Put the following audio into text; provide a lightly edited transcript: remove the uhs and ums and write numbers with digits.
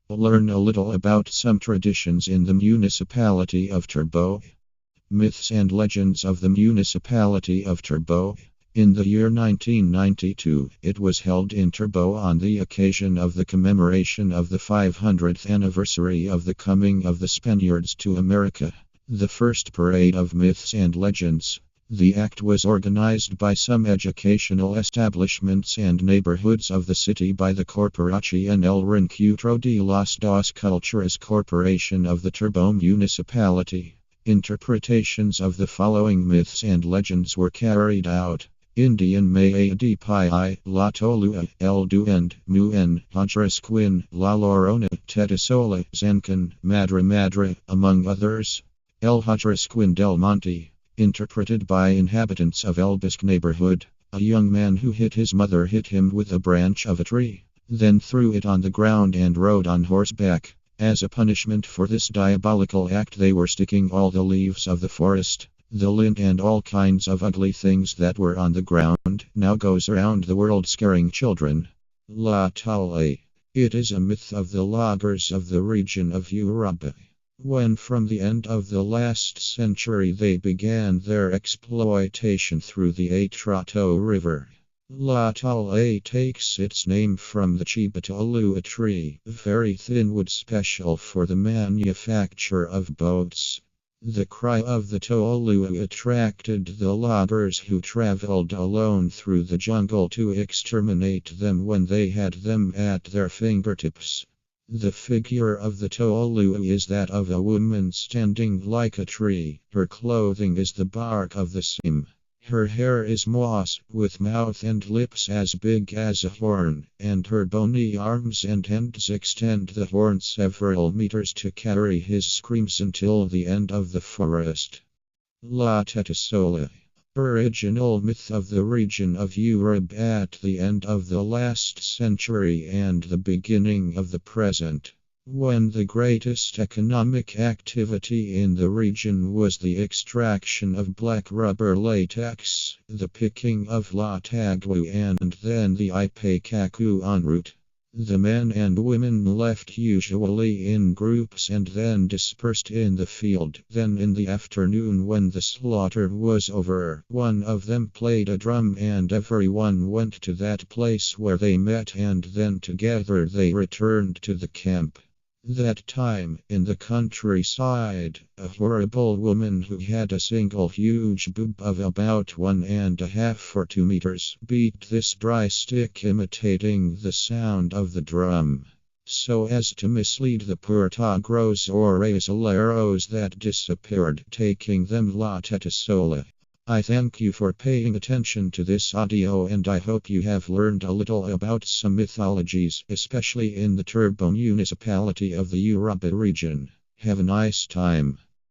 Learn a little about some traditions in the municipality of Turbo. Myths and legends of the municipality of Turbo. In the year 1992, it was held in Turbo on the occasion of the commemoration of the 500th anniversary of the coming of the Spaniards to America. The first parade of myths and legends. The act was organized by some educational establishments and neighborhoods of the city by the Corporación El Reencuentro de las Dos Culturas Corporation of the Turbo Municipality. Interpretations of the following myths and legends were carried out. Indian Maya de Pi, La Tolua, El Duende, Muen, Hajresquin, La Llorona, Tetasola, Zencan, Madre, among others. El Hajresquin del Monte. Interpreted by inhabitants of El Bisque neighborhood. A young man who hit his mother hit him with a branch of a tree, then threw it on the ground and rode on horseback. As a punishment for this diabolical act, they were sticking all the leaves of the forest, the lint and all kinds of ugly things that were on the ground. Now goes around the world scaring children. La Tale. It is a myth of the loggers of the region of Europa. When from the end of the last century they began their exploitation through the Atrato River. La Tale takes its name from the Chibatolua tree, very thin wood special for the manufacture of boats. The cry of the Tolua attracted the loggers who traveled alone through the jungle to exterminate them when they had them at their fingertips. The figure of the Tolua is that of a woman standing like a tree. Her clothing is the bark of the same. Her hair is moss, with mouth and lips as big as a horn, and her bony arms and hands extend the horn several meters to carry his screams until the end of the forest. La Tetasola. Original myth of the region of Europe at the end of the last century and the beginning of the present, when the greatest economic activity in the region was the extraction of black rubber latex, the picking of latagua and then the ipecacu en route. The men and women left usually in groups and then dispersed in the field. Then in the afternoon when the slaughter was over, one of them played a drum and everyone went to that place where they met and then together they returned to the camp. That time, in the countryside, a horrible woman who had a single huge boob of about 1.5 or 2 meters beat this dry stick imitating the sound of the drum, so as to mislead the Puertogros or Azuleros that disappeared, taking them La Tetasola. I thank you for paying attention to this audio and I hope you have learned a little about some mythologies, especially in the Turbo municipality of the Europa region. Have a nice time.